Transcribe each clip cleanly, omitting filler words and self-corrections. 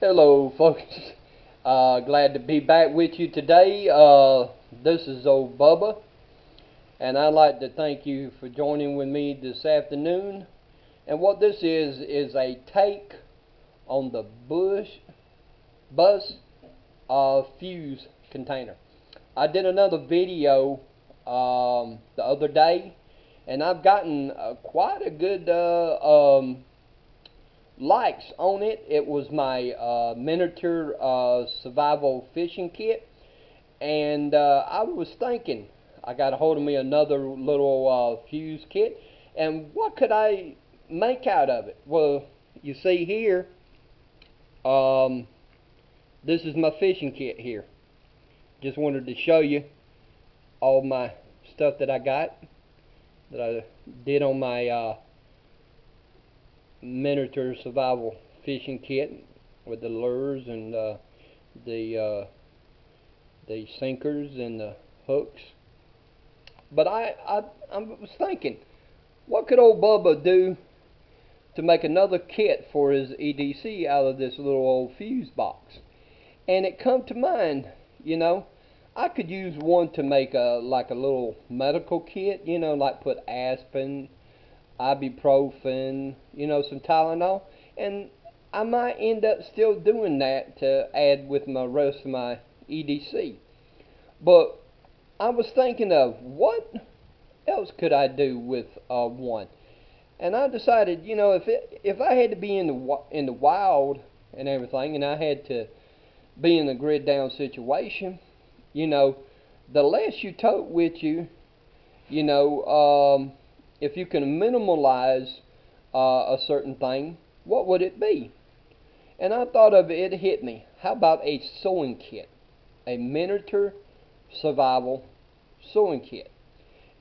Hello, folks. Glad to be back with you today. This is old Bubba, and I'd like to thank you for joining with me this afternoon. And what this is a take on the bus fuse container. I did another video the other day, and I've gotten quite a good likes on it. It was my miniature survival fishing kit, and I was thinking I got a hold of me another little fuse kit, and what could I make out of it? Well, you see here, um, this is my fishing kit here. Just wanted to show you all my stuff that I got, that I did on my miniature survival fishing kit with the lures and the the sinkers and the hooks. But I was thinking, what could old Bubba do to make another kit for his EDC out of this little old fuse box? And it come to mind, you know, I could use one to make a like a little medical kit, you know, like put aspirin, ibuprofen, you know, some Tylenol, and I might end up still doing that to add with my rest of my EDC. But I was thinking of what else could I do with one, and I decided, you know, if I had to be in the wild and everything, and I had to be in a grid down situation, you know, the less you tote with you, you know, if you can minimalize a certain thing, what would it be? And I thought of it, it hit me. How about a sewing kit? A miniature survival sewing kit.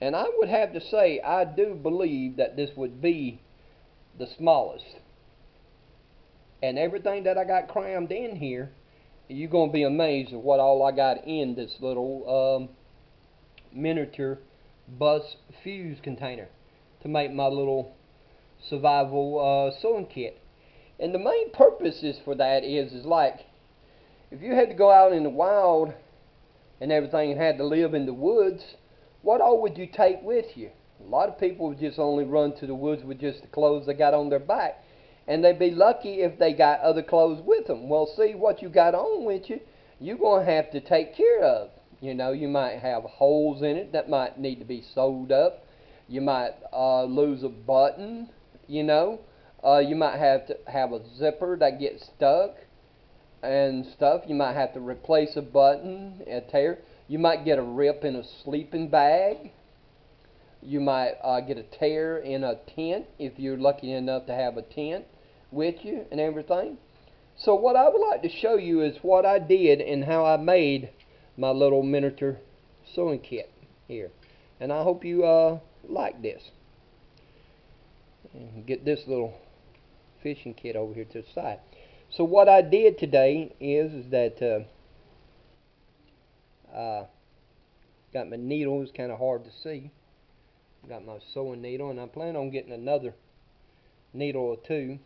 And I would have to say, I do believe that this would be the smallest. And everything that I got crammed in here, you're going to be amazed at what all I got in this little miniature bus fuse container to make my little survival sewing kit. And the main purpose is for that is like, if you had to go out in the wild and everything and had to live in the woods, what all would you take with you? A lot of people would just only run to the woods with just the clothes they got on their back, and they'd be lucky if they got other clothes with them. Well, see, what you got on with you, you're going to have to take care of. You know, you might have holes in it that might need to be sewed up. You might lose a button, you know. You might have to have a zipper that gets stuck and stuff. You might have to replace a button, a tear. You might get a rip in a sleeping bag. You might get a tear in a tent if you're lucky enough to have a tent with you and everything. So what I would like to show you is what I did and how I made my little miniature sewing kit here. And I hope you like this. And get this little fishing kit over here to the side. So what I did today is that got my needle. It's kind of hard to see. Got my sewing needle, and I plan on getting another needle or two.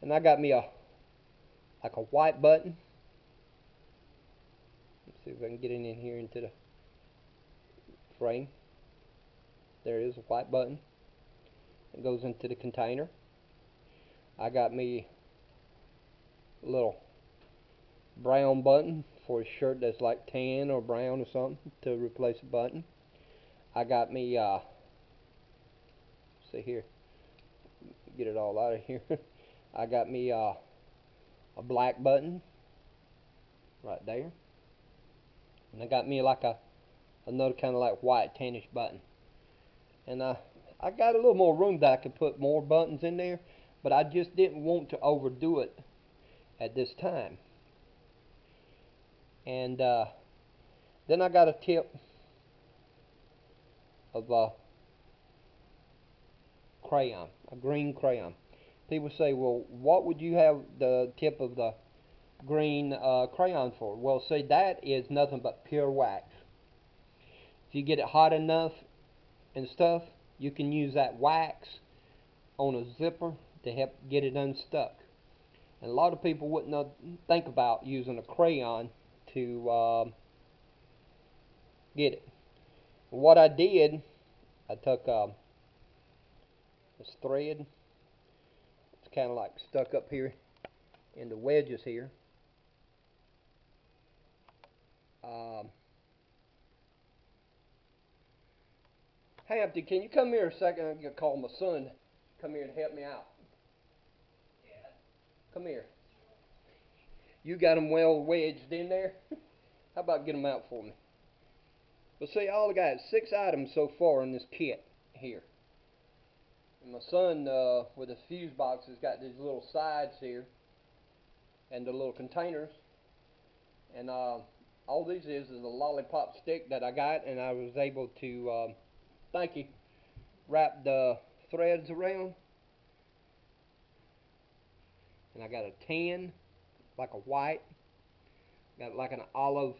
And I got me like a white button. Let's see if I can get it in here into the frame. There is a white button. It goes into the container. I got me a little brown button for a shirt that's like tan or brown or something to replace a button. I got me see here, get it all out of here. I got me a black button right there, and I got me like another kind of like white tannish button. And I got a little more room that I could put more buttons in there, but I just didn't want to overdo it at this time. And then I got a tip of crayon, a green crayon. People say, well, what would you have the tip of the green crayon for? Well, see, that is nothing but pure wax. If you get it hot enough and stuff, you can use that wax on a zipper to help get it unstuck. And a lot of people wouldn't think about using a crayon to get it. What I did, I took this thread. It's kind of like stuck up here in the wedges here. Hey, Empty, can you come here a second? I'm going to call my son. Come here and help me out. Come here. You got them well wedged in there. How about get them out for me? Well, see, all I got is 6 items so far in this kit here. And my son, with his fuse box, has got these little sides here and the little containers. And all these is a lollipop stick that I got, and I was able to, thank you, wrap the threads around. And I got a tan, like a white, got like an olive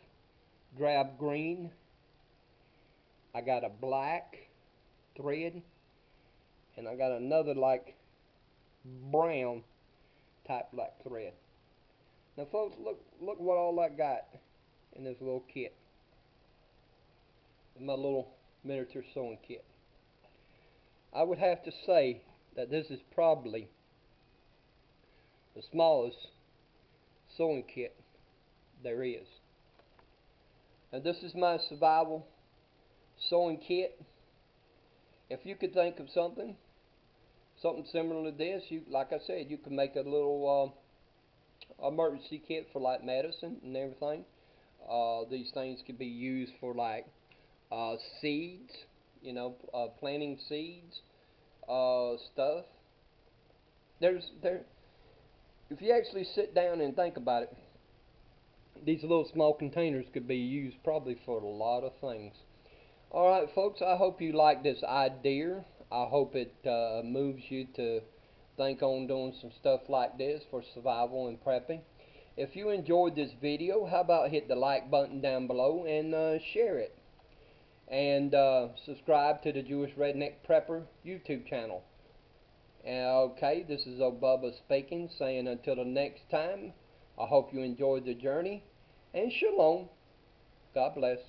drab green. I got a black thread, and I got another like brown type black thread. Now folks, look what all I got in this little kit. In my little miniature sewing kit. I would have to say that this is probably the smallest sewing kit there is. And this is my survival sewing kit. If you could think of something similar to this, like I said, you could make a little emergency kit for like medicine and everything. These things could be used for like seeds, planting seeds, stuff. If you actually sit down and think about it, these little small containers could be used probably for a lot of things. Alright folks, I hope you like this idea. I hope it moves you to think on doing some stuff like this for survival and prepping. If you enjoyed this video, how about hit the like button down below and share it. And subscribe to the Jewish Redneck Prepper YouTube channel. Okay, this is Old Bubba speaking, saying until the next time, I hope you enjoyed the journey, and shalom. God bless.